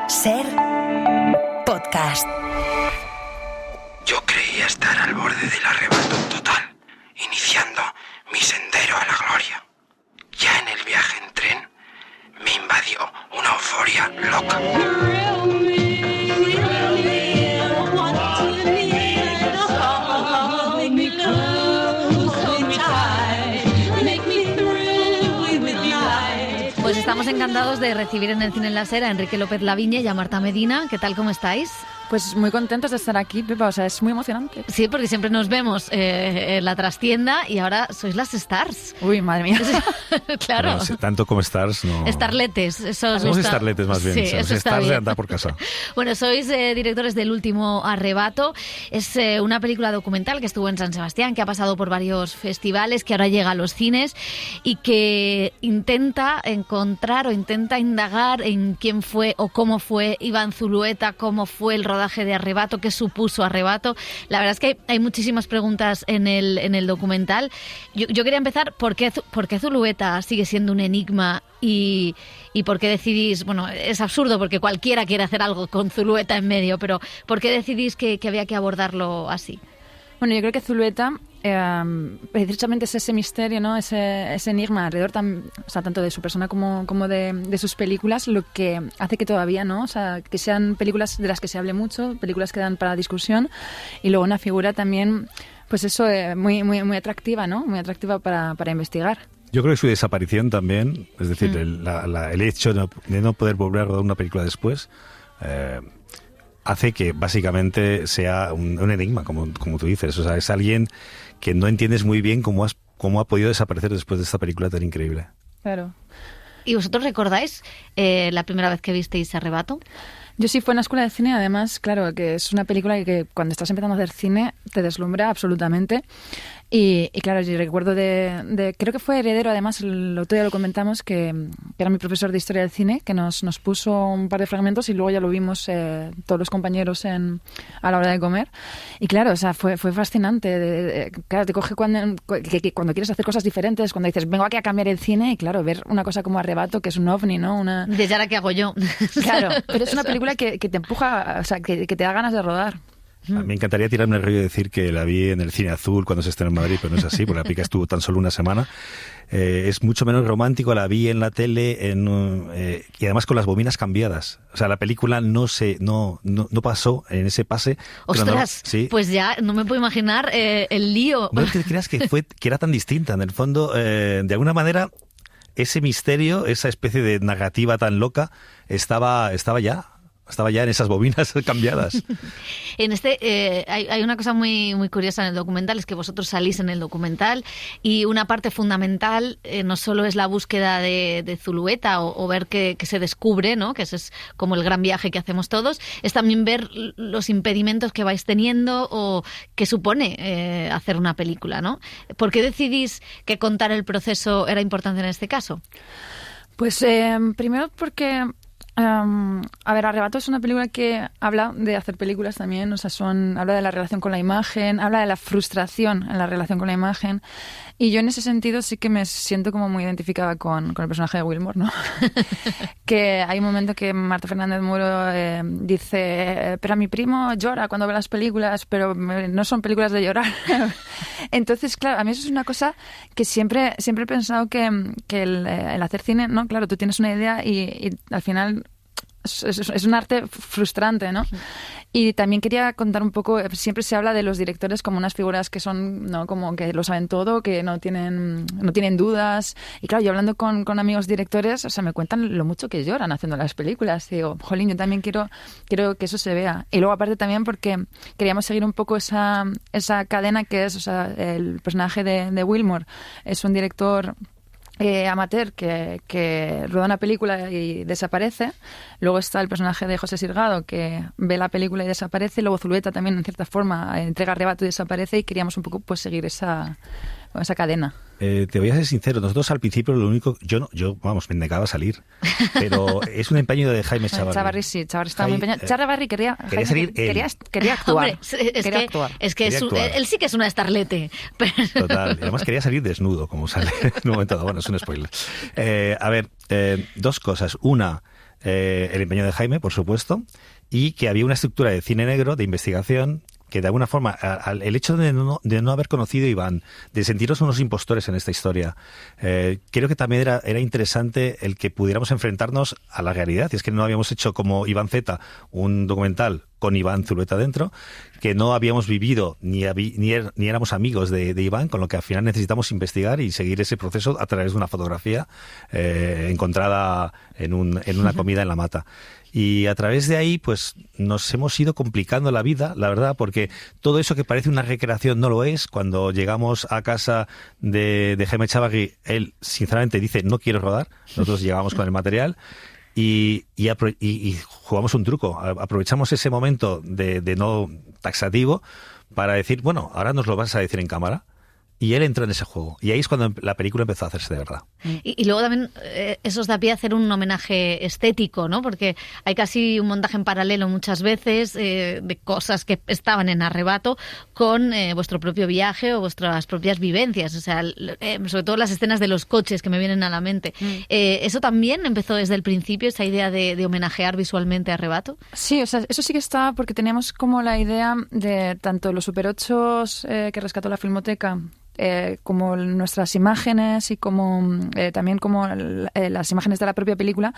Ser podcast. Yo creía estar al borde del arrebato total, iniciando mi sendero a la gloria. Ya en el viaje en tren me invadió una euforia loca. Pues estamos encantados de recibir en el Cine en la Ser a Enrique López Lavigne y a Marta Medina. ¿Qué tal, cómo estáis? Pues muy contentos de estar aquí, Pepa, o sea, es muy emocionante. Sí, porque siempre nos vemos en la trastienda y ahora sois las stars. Uy, madre mía. Claro. Bueno, si tanto como stars, no... Starletes, eso os Somos gusta. starletes más bien, Sí, los eso está stars de bien. andar por casa. Bueno, sois directores del Último Arrebato. Es una película documental que estuvo en San Sebastián, que ha pasado por varios festivales, que ahora llega a los cines y que intenta encontrar o intenta indagar en quién fue o cómo fue Iván Zulueta, cómo fue el rodaje de Arrebato, qué supuso Arrebato. La verdad es que hay muchísimas preguntas en el documental. Yo quería empezar, ¿por qué Zulueta sigue siendo un enigma y por qué decidís, bueno, es absurdo porque cualquiera quiere hacer algo con Zulueta en medio, pero ¿por qué decidís que había que abordarlo así? Bueno, yo creo que Zulueta precisamente es ese misterio, ¿no? Ese enigma alrededor tanto de su persona como de sus películas, lo que hace que todavía, ¿no? O sea, que sean películas de las que se hable mucho, películas que dan para discusión, y luego una figura también, pues eso, muy, muy, muy atractiva, ¿no? Muy atractiva para investigar. Yo creo que su desaparición también, es decir, el hecho de no poder volver a rodar una película después, hace que básicamente sea un enigma, como tú dices. O sea, es alguien que no entiendes muy bien cómo ha podido desaparecer después de esta película tan increíble. Claro. ¿Y vosotros recordáis la primera vez que visteis Arrebato? Yo sí fue en la escuela de cine, además, claro, que es una película que cuando estás empezando a hacer cine te deslumbra absolutamente. Y claro, yo recuerdo creo que fue Heredero, además, el otro día lo comentamos, que era mi profesor de Historia del Cine, que nos puso un par de fragmentos y luego ya lo vimos todos los compañeros a la hora de comer. Y claro, o sea, fue fascinante. Claro, te coge cuando quieres hacer cosas diferentes, cuando dices, vengo aquí a cambiar el cine, y claro, ver una cosa como Arrebato, que es un ovni, ¿no? ¿Y ahora qué hago yo? Claro, pero es una película que te empuja, o sea, que te da ganas de rodar. Me encantaría tirarme el rollo y decir que la vi en el Cine Azul cuando se estrenó en Madrid, pero no es así, porque la película estuvo tan solo una semana. Es mucho menos romántico, la vi en la tele y además con las bobinas cambiadas. O sea, la película no pasó en ese pase. ¡Ostras! Sí. Pues ya no me puedo imaginar el lío. No te creas que era tan distinta. En el fondo, de alguna manera, ese misterio, esa especie de narrativa tan loca, estaba ya en esas bobinas cambiadas. En hay una cosa muy, muy curiosa en el documental, es que vosotros salís en el documental y una parte fundamental no solo es la búsqueda de Zulueta o ver que se descubre, ¿no? Que ese es como el gran viaje que hacemos todos, es también ver los impedimentos que vais teniendo o que supone hacer una película, ¿no? ¿Por qué decidís que contar el proceso era importante en este caso? Pues primero porque... a ver, Arrebato es una película que habla de hacer películas también, o sea, habla de la relación con la imagen, habla de la frustración en la relación con la imagen, y yo en ese sentido sí que me siento como muy identificada con el personaje de Wilmore, ¿no? Que hay un momento que Marta Fernández Muro dice, pero a mi primo llora cuando ve las películas, pero no son películas de llorar. Entonces, claro, a mí eso es una cosa que siempre he pensado que el hacer cine, ¿no? Claro, tú tienes una idea y al final es un arte frustrante, ¿no? Y también quería contar un poco, siempre se habla de los directores como unas figuras que son, ¿no? Como que lo saben todo, que no tienen dudas. Y claro, yo hablando con amigos directores, o sea, me cuentan lo mucho que lloran haciendo las películas. Y digo, jolín, yo también quiero que eso se vea. Y luego aparte también porque queríamos seguir un poco esa cadena que es, o sea, el personaje de Wilmore es un director amateur que rueda una película y desaparece. Luego está el personaje de José Sirgado, que ve la película y desaparece. Luego Zulueta también, en cierta forma, entrega Arrebato y desaparece, y queríamos un poco pues seguir esa cadena. Te voy a ser sincero, nosotros al principio lo único, yo me negaba a salir, pero es un empeño de Jaime Chavarri. Chavarri sí, Chavarri estaba muy empeñado. Chavarri quería salir, quería actuar. Hombre, es que él sí que es una starlete. Pero... Total, y además quería salir desnudo, como sale en un momento dado. Bueno, es un spoiler. A ver, dos cosas. Una, el empeño de Jaime, por supuesto, y que había una estructura de cine negro, de investigación, que de alguna forma, el hecho de no haber conocido a Iván, de sentirnos unos impostores en esta historia, creo que también era interesante el que pudiéramos enfrentarnos a la realidad. Y es que no habíamos hecho como Iván Z un documental con Iván Zulueta dentro, que no habíamos vivido ni éramos amigos de Iván, con lo que al final necesitamos investigar y seguir ese proceso a través de una fotografía encontrada en una comida en la mata. Y a través de ahí, pues nos hemos ido complicando la vida, la verdad, porque todo eso que parece una recreación no lo es. Cuando llegamos a casa de Jaime Echavarri, él sinceramente dice, no quiero rodar. Nosotros llegamos con el material y jugamos un truco. Aprovechamos ese momento de no taxativo para decir, bueno, ahora nos lo vas a decir en cámara. Y él entró en ese juego. Y ahí es cuando la película empezó a hacerse de verdad. Y luego también eso os da pie a hacer un homenaje estético, ¿no? Porque hay casi un montaje en paralelo muchas veces de cosas que estaban en Arrebato con vuestro propio viaje o vuestras propias vivencias. O sea, sobre todo las escenas de los coches que me vienen a la mente. ¿Eso también empezó desde el principio, esa idea de homenajear visualmente a Arrebato? Sí, o sea, eso sí que está porque teníamos como la idea de tanto los Super 8 que rescató la Filmoteca, como nuestras imágenes y como también como las imágenes de la propia película,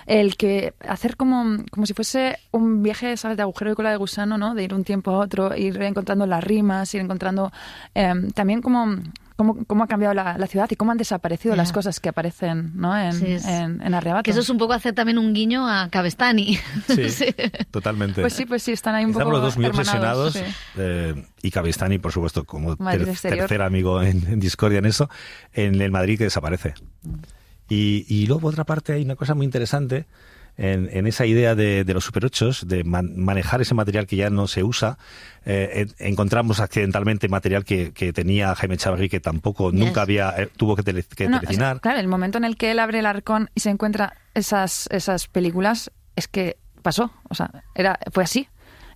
el que hacer como si fuese un viaje, ¿sabes?, de agujero y cola de gusano, ¿no? De ir un tiempo a otro, ir encontrando las rimas, ir encontrando también cómo ha cambiado la ciudad y cómo han desaparecido las cosas que aparecen, ¿no? en Arrebato. Que eso es un poco hacer también un guiño a Cabestany. Sí, totalmente. Pues sí, están ahí un Estamos poco los dos muy hermanados, obsesionados, y Cabestany, por supuesto, como tercer amigo en discordia en eso, en el Madrid que desaparece. Y luego, por otra parte, hay una cosa muy interesante en esa idea de los Super 8, de manejar ese material que ya no se usa. Encontramos accidentalmente material que tenía Jaime Echavarri, que tampoco nunca tuvo que telecinar. O sea, claro, el momento en el que él abre el arcón y se encuentra esas películas, es que pasó, o sea, fue así.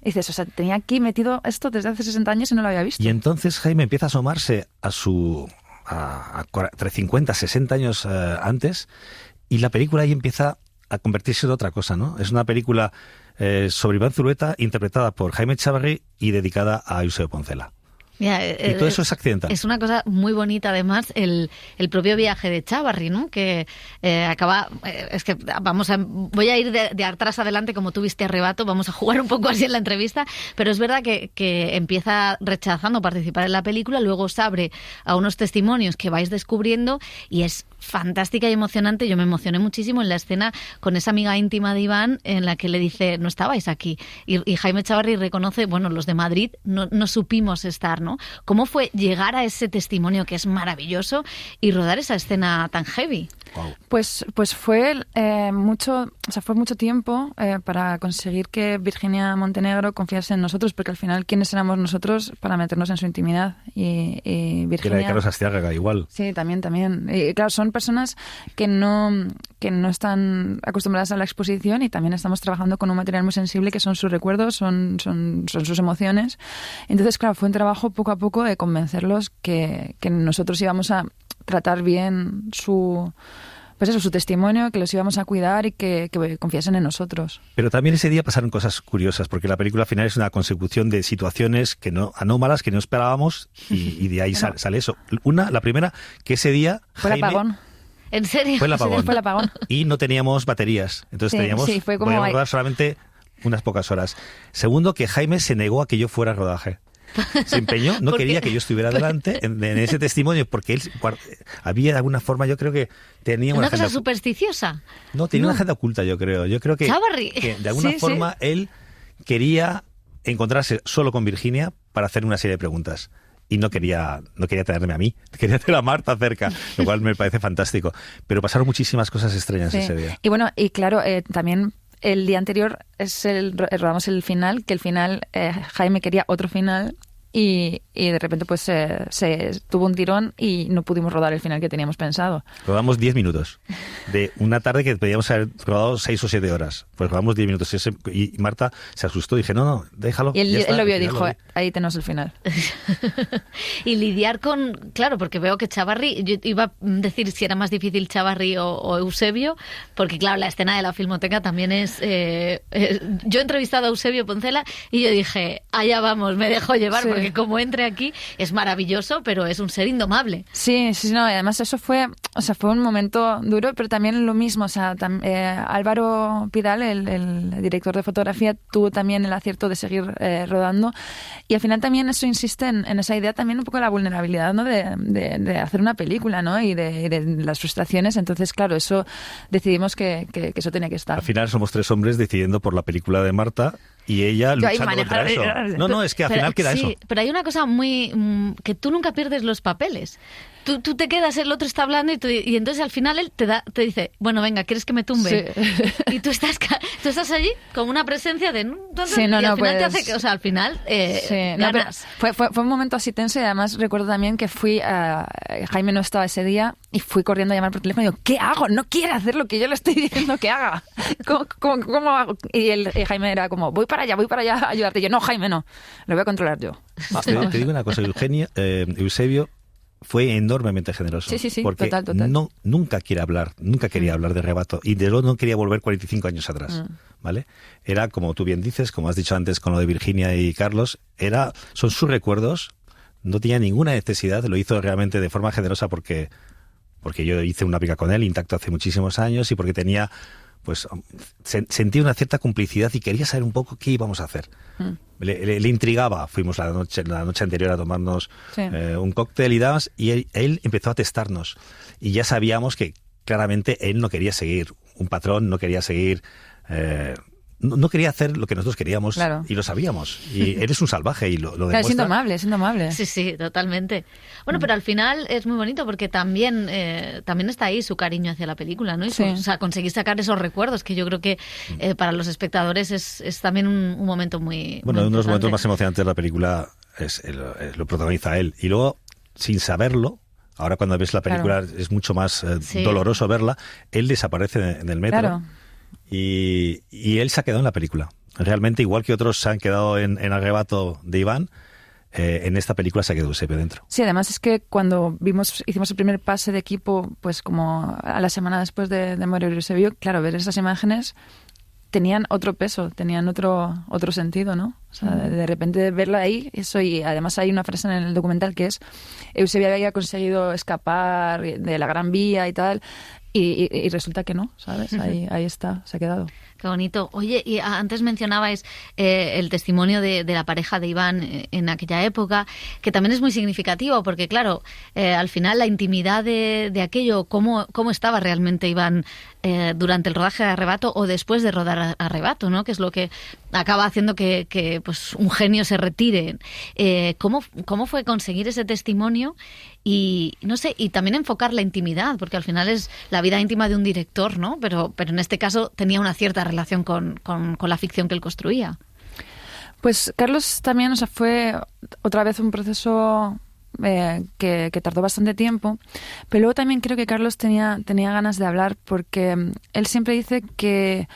Y dices, o sea, tenía aquí metido esto desde hace 60 años y no lo había visto. Y entonces Jaime empieza a asomarse a 50, 60 años antes, y la película ahí empieza a convertirse en otra cosa, ¿no? Es una película sobre Iván Zulueta, interpretada por Jaime Echavarri y dedicada a Eusebio Poncela. Mira, y todo eso es accidental. Es una cosa muy bonita, además, el propio viaje de Echavarri, ¿no? Que acaba... es que voy a ir de atrás adelante, como tú viste Arrebato, vamos a jugar un poco así en la entrevista, pero es verdad que empieza rechazando participar en la película, luego se abre a unos testimonios que vais descubriendo y es fantástica y emocionante. Yo me emocioné muchísimo en la escena con esa amiga íntima de Iván en la que le dice, no estabais aquí. Y Jaime Echavarri reconoce, bueno, los de Madrid no supimos estar, ¿no? ¿Cómo fue llegar a ese testimonio que es maravilloso y rodar esa escena tan heavy? Wow. Pues fue mucho tiempo para conseguir que Virginia Montenegro confiase en nosotros, porque al final, ¿quiénes éramos nosotros para meternos en su intimidad? Y Virginia... Que era de Carlos Astiaga, igual. Sí, también. Y claro, son personas que no están acostumbradas a la exposición, y también estamos trabajando con un material muy sensible que son sus recuerdos, son sus emociones. Entonces, claro, fue un trabajo poco a poco de convencerlos que nosotros íbamos a tratar bien su testimonio, que los íbamos a cuidar y que confiasen en nosotros. Pero también ese día pasaron cosas curiosas, porque la película al final es una consecución de situaciones anómalas que no esperábamos, y de ahí sale eso. La primera, que ese día fue el apagón. ¿En serio? Fue el apagón. Fue el apagón. Y no teníamos baterías. Entonces podíamos rodar solamente unas pocas horas. Segundo, que Jaime se negó a que yo fuera a rodaje. Se empeñó, no quería que yo estuviera delante en ese testimonio, porque él había de alguna forma, yo creo que tenía una cosa supersticiosa. No, tenía una agenda oculta, yo creo. Yo creo que de alguna forma él quería encontrarse solo con Virginia para hacer una serie de preguntas. Y no quería tenerme a mí, quería tener a Marta cerca, lo cual me parece fantástico. Pero pasaron muchísimas cosas extrañas ese día. Y bueno, y claro, también el día anterior rodamos el final, que el final Jaime quería otro final, y de repente pues se tuvo un tirón y no pudimos rodar el final que teníamos pensado. Rodamos 10 minutos de una tarde que podíamos haber rodado 6 o 7 horas. Pues rodamos 10 minutos y Marta se asustó y dije, no, déjalo. Y él lo vio y dijo, lo vi. ahí tenemos el final. Y lidiar con... Claro, porque veo que Chavarri... Yo iba a decir si era más difícil Chavarri o Eusebio, porque claro, la escena de la Filmoteca también es... yo he entrevistado a Eusebio Poncela y yo dije, allá vamos, me dejo llevar, Sí. porque como entre aquí es maravilloso, pero es un ser indomable. Sí, no, y además eso fue un momento duro, pero también lo mismo, Álvaro Pidal, el director de fotografía, tuvo también el acierto de seguir rodando, y al final también eso insiste en esa idea también un poco de la vulnerabilidad, ¿no? de hacer una película, ¿no? Y de las frustraciones. Entonces, claro, eso decidimos que eso tenía que estar. Al final somos 3 hombres decidiendo por la película de Marta y ella Yo ahí luchando contra eso. No, es que al final queda eso. Pero hay una cosa muy... que tú nunca pierdes los papeles. Tú te quedas, el otro está hablando y entonces al final él te dice, bueno, venga, ¿quieres que me tumbe? Sí. Y tú estás allí con una presencia de... Sí, no, y al no, final te pues- hace que, o sea, al final Sí, no, pero ganas. fue un momento así tenso, y además recuerdo también que Jaime no estaba ese día y fui corriendo a llamar por teléfono y digo, ¿qué hago? No quiere hacer lo que yo le estoy diciendo que haga. ¿Cómo hago? Y Jaime era como, voy para allá a ayudarte. Y yo, no, Jaime, no, lo voy a controlar yo. Te digo una cosa, Eusebio fue enormemente generoso. Sí, porque total. nunca quería hablar de Arrebato, y de luego no quería volver 45 años atrás, ¿vale? Era, como tú bien dices, como has dicho antes con lo de Virginia y Carlos, son sus recuerdos, no tenía ninguna necesidad, lo hizo realmente de forma generosa porque yo hice una pica con él intacto hace muchísimos años, y porque tenía, pues, sentí una cierta complicidad y quería saber un poco qué íbamos a hacer. Le intrigaba. Fuimos la noche anterior a tomarnos un cóctel y demás, y él empezó a testarnos, y ya sabíamos que claramente él no quería seguir un patrón, no quería seguir no quería hacer lo que nosotros queríamos, claro. Y lo sabíamos, y eres un salvaje y lo demuestra. Es indomable. Sí, totalmente. Bueno, pero al final es muy bonito porque también está ahí su cariño hacia la película, ¿no? Y Sí. conseguir sacar esos recuerdos, que yo creo que para los espectadores es también un momento muy... Bueno, muy uno de los momentos importante. más emocionantes de la película lo protagoniza él, y luego, sin saberlo, ahora cuando ves la película es mucho más Sí. doloroso verla, él desaparece en el metro. Claro. Y él se ha quedado en la película. Realmente, igual que otros se han quedado en Arrebato de Iván, en esta película se ha quedado Eusebio dentro. Sí, además es que cuando hicimos el primer pase de equipo, pues como a la semana después de morir Eusebio, claro, ver esas imágenes tenían otro peso, tenían otro sentido, ¿no? O sea, de repente verlo ahí, eso, y además hay una frase en el documental que es Eusebio había conseguido escapar de la Gran Vía y tal, y resulta que no, ¿sabes? Ahí está, se ha quedado. Qué bonito. Oye, y antes mencionabais el testimonio de la pareja de Iván en aquella época, que también es muy significativo, porque claro, al final la intimidad de aquello, cómo estaba realmente Iván durante el rodaje de Arrebato o después de rodar Arrebato, ¿no? Que es lo que acaba haciendo que pues un genio se retire. ¿Cómo fue conseguir ese testimonio? Y no sé, y también enfocar la intimidad, porque al final es la vida íntima de un director, ¿no? Pero en este caso tenía una cierta relación con la ficción que él construía. Pues Carlos también, o sea, fue otra vez un proceso que tardó bastante tiempo, pero luego también creo que Carlos tenía ganas de hablar, porque él siempre dice que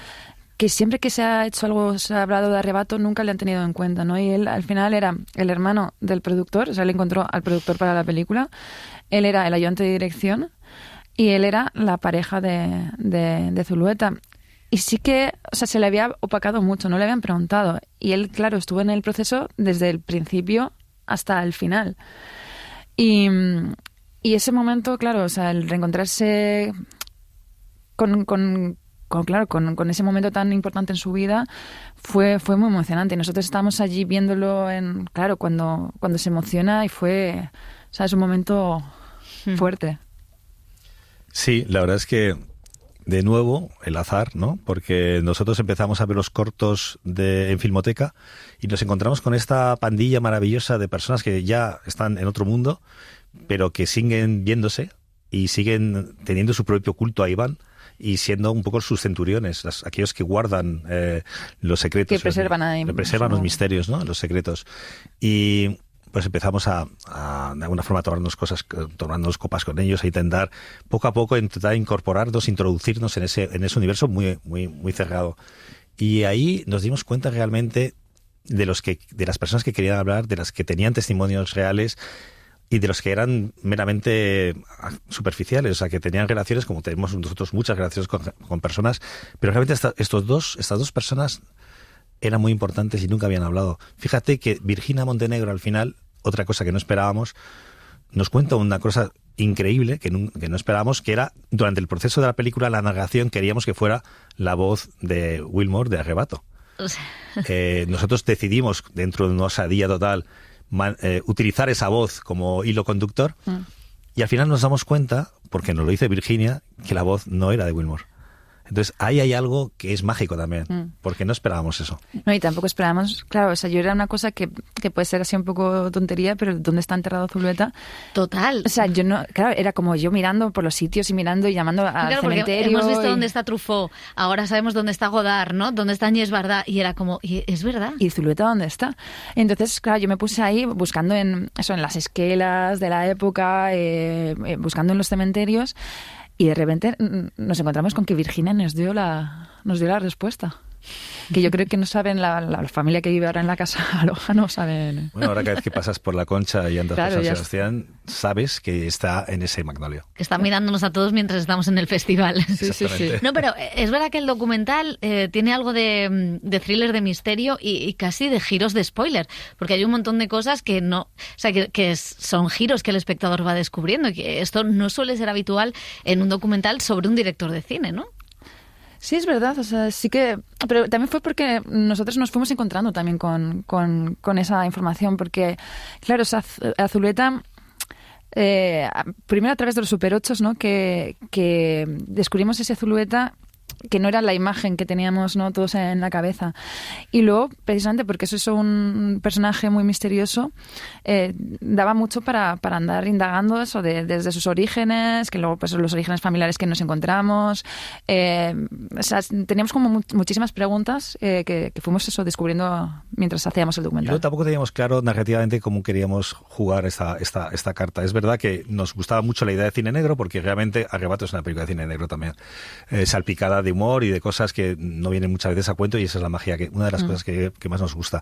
siempre que se ha hecho algo, se ha hablado de Arrebato, nunca le han tenido en cuenta, ¿no? Y él al final era el hermano del productor, o sea, él encontró al productor para la película, él era el ayudante de dirección y él era la pareja de Zulueta. Y sí que, o sea, se le había opacado mucho, no le habían preguntado. Y él, claro, estuvo en el proceso desde el principio hasta el final. Y ese momento, claro, o sea, el reencontrarse con ese momento tan importante en su vida fue muy emocionante. Y nosotros estábamos allí viéndolo cuando se emociona, y fue, o sea, es un momento fuerte. Sí, la verdad es que, de nuevo, el azar, ¿no? Porque nosotros empezamos a ver los cortos en Filmoteca y nos encontramos con esta pandilla maravillosa de personas que ya están en otro mundo, pero que siguen viéndose y siguen teniendo su propio culto a Iván y siendo un poco sus centuriones, aquellos que guardan los secretos. Que preservan ahí. Preservan los misterios, ¿no? Los secretos. Y pues empezamos a de alguna forma tomarnos copas con ellos, a intentar poco a poco incorporarnos, introducirnos en ese universo muy, muy, muy cerrado. Y ahí nos dimos cuenta realmente de las personas que querían hablar, de las que tenían testimonios reales y de los que eran meramente superficiales, o sea, que tenían relaciones, como tenemos nosotros muchas relaciones con personas, pero realmente estas dos personas eran muy importantes y nunca habían hablado. Fíjate que Virginia Montenegro, al final, otra cosa que no esperábamos, nos cuenta una cosa increíble que no esperábamos, que era, durante el proceso de la película, la narración queríamos que fuera la voz de Wilmore de Arrebato. Nosotros decidimos, dentro de una osadía total, utilizar esa voz como hilo conductor, y al final nos damos cuenta, porque nos lo dice Virginia, que la voz no era de Wilmore. Entonces ahí hay algo que es mágico también, porque no esperábamos eso. No, y tampoco esperábamos, claro, o sea, yo era una cosa que puede ser así un poco tontería, pero ¿dónde está enterrado Zulueta? Total. O sea, yo no, claro, era como yo mirando por los sitios y mirando y llamando al cementerio. Hemos visto dónde está Truffaut, ahora sabemos dónde está Godard, ¿no? Dónde está Agnès Varda, y era como, ¿y es verdad? ¿Y Zulueta dónde está? Entonces, claro, yo me puse ahí buscando en las esquelas de la época, buscando en los cementerios. Y de repente nos encontramos con que Virginia nos dio la respuesta. Que yo creo que no saben, la familia que vive ahora en la casa Aloha no saben. Bueno, ahora cada vez que pasas por la Concha y andas por San Sebastián, sabes que está en ese Magnolio. Que está mirándonos a todos mientras estamos en el festival. Sí. No, pero es verdad que el documental tiene algo de thriller, de misterio y casi de giros de spoiler, porque hay un montón de cosas que no, o sea, que son giros que el espectador va descubriendo, y que esto no suele ser habitual en un documental sobre un director de cine, ¿no? Sí, es verdad, o sea, sí que... Pero también fue porque nosotros nos fuimos encontrando también con esa información, porque, claro, o sea, Zulueta... primero a través de los Super 8, ¿no? Que descubrimos ese Zulueta que no era la imagen que teníamos, ¿no?, todos en la cabeza. Y luego, precisamente porque eso es un personaje muy misterioso, daba mucho para andar indagando eso desde sus orígenes, que luego pues los orígenes familiares que nos encontramos. O sea, teníamos como muchísimas preguntas que fuimos descubriendo mientras hacíamos el documental. Y luego tampoco teníamos claro narrativamente cómo queríamos jugar esta carta. Es verdad que nos gustaba mucho la idea de cine negro, porque realmente Arrebato es una película de cine negro también, salpicada de humor y de cosas que no vienen muchas veces a cuento, y esa es la magia, una de las cosas que más nos gusta.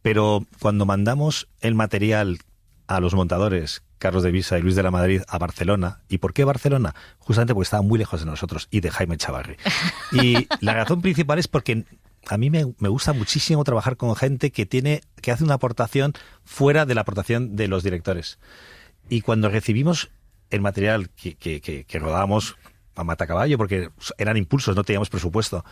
Pero cuando mandamos el material a los montadores, Carlos de Visa y Luis de la Madrid, a Barcelona. ¿Y por qué Barcelona? Justamente porque estaban muy lejos de nosotros y de Jaime Chavarri. Y la razón principal es porque a mí me gusta muchísimo trabajar con gente que hace una aportación fuera de la aportación de los directores. Y cuando recibimos el material que rodábamos a matacaballo, porque eran impulsos, no teníamos presupuesto,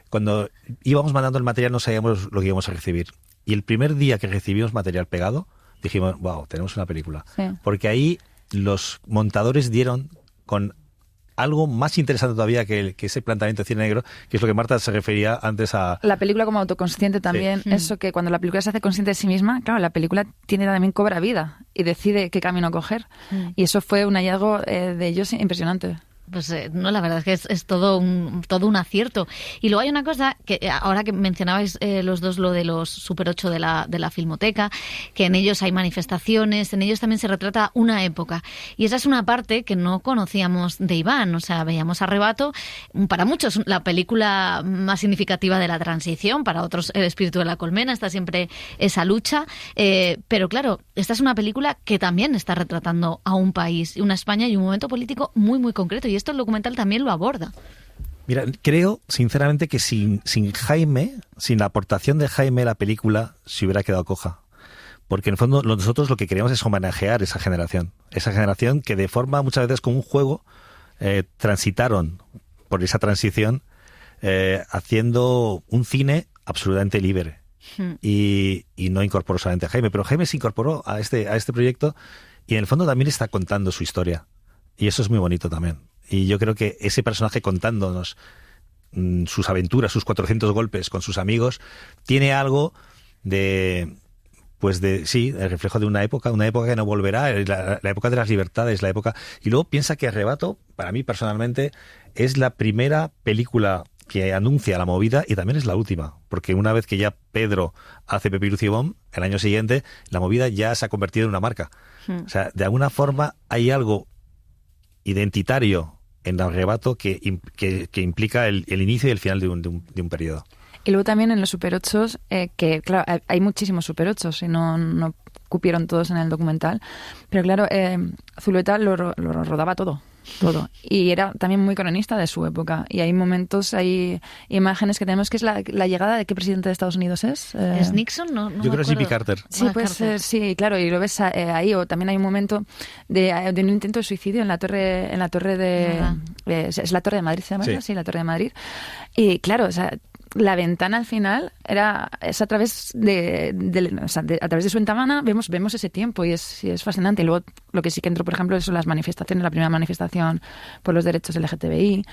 cuando íbamos mandando el material no sabíamos lo que íbamos a recibir. Y el primer día que recibimos material pegado, dijimos, wow, tenemos una película. Sí. Porque ahí los montadores dieron con algo más interesante todavía que ese planteamiento de cine negro, que es lo que Marta se refería antes a... La película como autoconsciente también, sí. Eso que cuando la película se hace consciente de sí misma, claro, la película también cobra vida y decide qué camino coger. Y eso fue un hallazgo de ellos impresionante. Pues no, la verdad es que es todo un acierto. Y luego hay una cosa que ahora que mencionabais los dos, lo de los Super 8 de la Filmoteca, que en ellos hay manifestaciones, en ellos también se retrata una época. Y esa es una parte que no conocíamos de Iván. O sea, veíamos Arrebato, para muchos la película más significativa de la transición, para otros El espíritu de la colmena, está siempre esa lucha. Pero claro, esta es una película que también está retratando a un país, una España y un momento político muy, muy concreto. Y esto el documental también lo aborda. Mira, creo sinceramente que sin Jaime, sin la aportación de Jaime, la película se hubiera quedado coja. Porque en el fondo nosotros lo que queríamos es homenajear esa generación que de forma muchas veces como un juego transitaron por esa transición haciendo un cine absolutamente libre. Y no incorporó solamente a Jaime, pero Jaime se incorporó a este proyecto y en el fondo también está contando su historia. Y eso es muy bonito también. Y yo creo que ese personaje contándonos sus aventuras, sus 400 golpes con sus amigos, tiene algo el reflejo de una época que no volverá, la época de las libertades, la época... Y luego piensa que Arrebato, para mí personalmente, es la primera película que anuncia la movida y también es la última, porque una vez que ya Pedro hace Pepiruz y Bomb, el año siguiente la movida ya se ha convertido en una marca. O sea, de alguna forma hay algo identitario en el arrebato que implica el inicio y el final de un periodo. Y luego también en los Super 8, que claro, hay muchísimos Super 8 y no cupieron todos en el documental, pero claro, Zulueta lo rodaba todo. Y era también muy cronista de su época. Y hay momentos, hay imágenes que tenemos, que es la llegada de qué presidente de Estados Unidos es. ¿Es Nixon? No Yo creo que es Jimmy Carter. Sí, pues sí, claro, y lo ves ahí. O también hay un momento de un intento de suicidio en la torre de... es la Torre de Madrid, ¿se llama? Sí, la Torre de Madrid. Y claro, o sea, la ventana al final es a través a través de su ventana vemos ese tiempo y es fascinante. Y luego lo que sí que entró, por ejemplo, son las manifestaciones, la primera manifestación por los derechos LGTBI.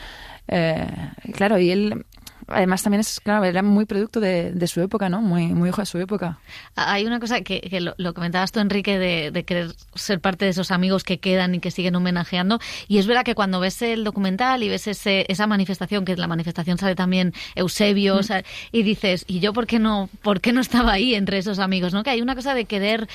Claro, y él además también era muy producto de su época, ¿no? Muy hijo de su época. Hay una cosa que lo comentabas tú, Enrique, de querer ser parte de esos amigos que quedan y que siguen homenajeando. Y es verdad que cuando ves el documental y ves esa manifestación, que en la manifestación sale también Eusebio, o sea, y dices, ¿y yo por qué no estaba ahí entre esos amigos? ¿No? Que hay una cosa de querer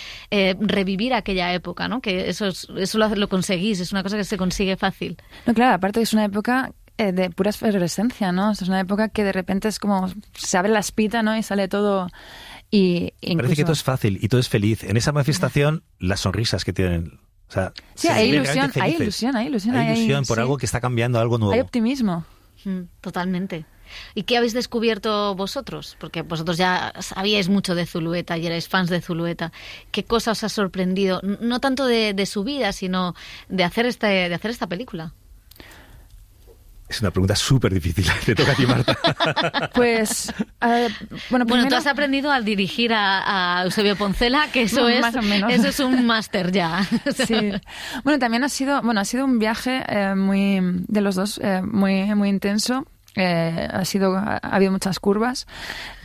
revivir aquella época, ¿no? Que eso lo conseguís, es una cosa que se consigue fácil. No, claro, aparte es una época de pura efervescencia, ¿no? Es una época que de repente es como se abre la espita, ¿no? Y sale todo y incluso... Parece que todo es fácil y todo es feliz. En esa manifestación, las sonrisas que tienen... O sea, sí, hay ilusión por algo que está cambiando, algo nuevo. Hay optimismo. Totalmente. ¿Y qué habéis descubierto vosotros? Porque vosotros ya sabíais mucho de Zulueta y erais fans de Zulueta. ¿Qué cosa os ha sorprendido? No tanto de su vida, sino de hacer esta película. Es una pregunta súper difícil. Te toca a ti, Marta. Pues, bueno, tú has aprendido a dirigir a Eusebio Poncela, que eso es un máster ya. Sí. Bueno, también ha sido un viaje muy de los dos, muy muy intenso. Ha habido muchas curvas.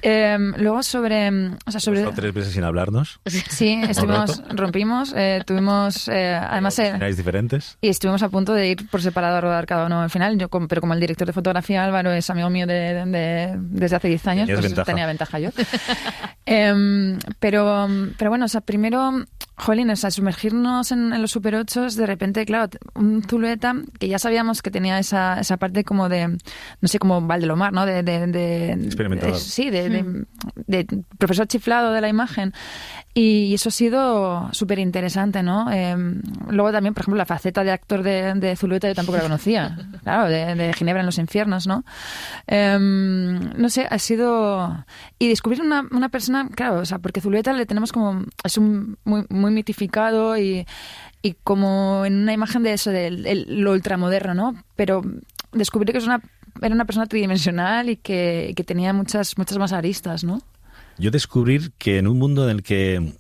Luego sobre 3 meses sin hablarnos. Sí, rompimos, tuvimos además escenarios diferentes y estuvimos a punto de ir por separado a rodar cada uno al final. Pero como el director de fotografía Álvaro es amigo mío desde hace 10 años, pues tenía ventaja yo. Pero bueno, o sea, primero, jolín, o sea, sumergirnos en los Super 8, de repente, claro, un Zulueta que ya sabíamos que tenía esa parte como de, no sé, como Valdelomar, ¿no? Experimentador. Sí, de profesor chiflado de la imagen. Y eso ha sido súper interesante, ¿no? Luego también, por ejemplo, la faceta de actor de Zulueta yo tampoco la conocía. Claro, de Ginebra en los infiernos, ¿no? No sé, ha sido... Y descubrir una persona, claro, o sea, porque Zulueta le tenemos como... Es muy, muy mitificado y como en una imagen de eso, de lo ultramoderno, ¿no? Pero descubrir que era una persona tridimensional y que tenía muchas más aristas, ¿no? Yo descubrir que en un mundo en el que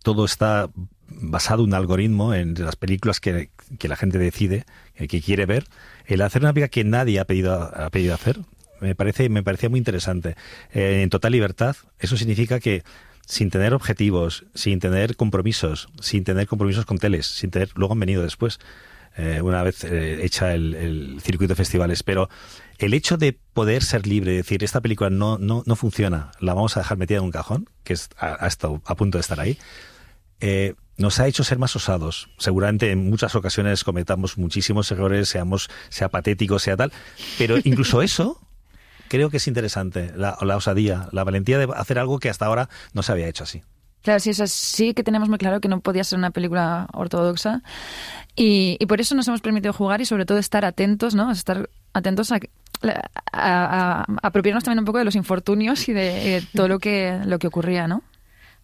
todo está basado en un algoritmo, en las películas que la gente decide, que quiere ver, el hacer una película que nadie ha pedido hacer, me parecía muy interesante. En total libertad, eso significa que sin tener objetivos, sin tener compromisos con teles, luego han venido después, una vez hecha el circuito de festivales, pero el hecho de poder ser libre, decir, esta película no funciona, la vamos a dejar metida en un cajón, que ha estado a punto de estar ahí, nos ha hecho ser más osados. Seguramente en muchas ocasiones cometamos muchísimos errores, sea patético, sea tal, pero incluso eso creo que es interesante, la osadía, la valentía de hacer algo que hasta ahora no se había hecho así. Claro, sí, eso sí que tenemos muy claro que no podía ser una película ortodoxa y por eso nos hemos permitido jugar y sobre todo estar atentos, ¿no? Estar atentos a apropiarnos también un poco de los infortunios y de todo lo que ocurría, ¿no?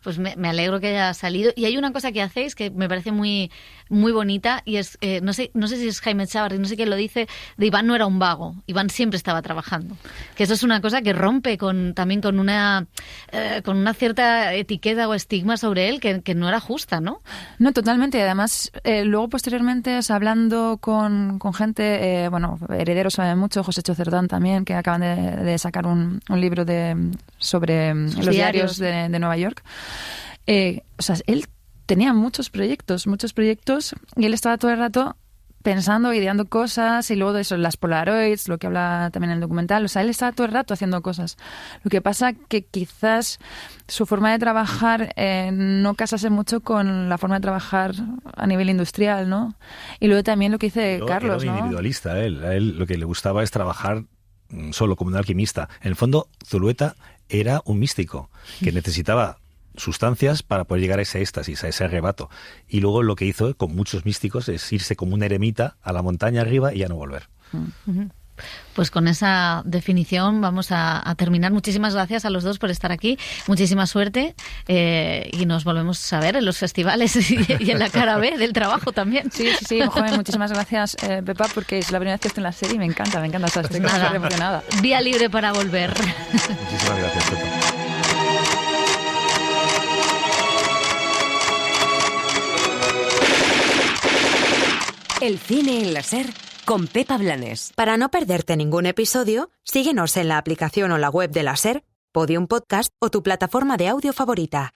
Pues me alegro que haya salido. Y hay una cosa que hacéis que me parece muy, muy bonita y es, no sé si es Jaime Chávarri, no sé quién lo dice, de Iván no era un vago, Iván siempre estaba trabajando. Que eso es una cosa que rompe también con una cierta etiqueta o estigma sobre él que no era justa, ¿no? No, totalmente. Además, luego posteriormente, o sea, hablando con gente, Herederos sabe mucho, José Chocerdán también, que acaban de sacar un libro sobre los diarios de Nueva York. O sea, él tenía muchos proyectos y él estaba todo el rato pensando, ideando cosas, y luego de eso, las Polaroids, lo que habla también en el documental. O sea, él está todo el rato haciendo cosas. Lo que pasa que quizás su forma de trabajar no casase mucho con la forma de trabajar a nivel industrial, ¿no? Y luego también lo que dice Carlos, era un ¿no? individualista, a él lo que le gustaba es trabajar solo como un alquimista. En el fondo, Zulueta era un místico que necesitaba sustancias para poder llegar a ese éxtasis, a ese arrebato. Y luego lo que hizo con muchos místicos es irse como un eremita a la montaña arriba y ya no volver. Pues con esa definición vamos a terminar. Muchísimas gracias a los dos por estar aquí. Muchísima suerte y nos volvemos a ver en los festivales y en la cara B del trabajo también. Sí, joven, muchísimas gracias, Pepa, porque es la primera vez que estoy en la serie y me encanta. O sea, estoy súper emocionada. Vía libre para volver. Muchísimas gracias, Pepa. El cine en la SER con Pepa Blanes. Para no perderte ningún episodio, síguenos en la aplicación o la web de la SER, Podium Podcast o tu plataforma de audio favorita.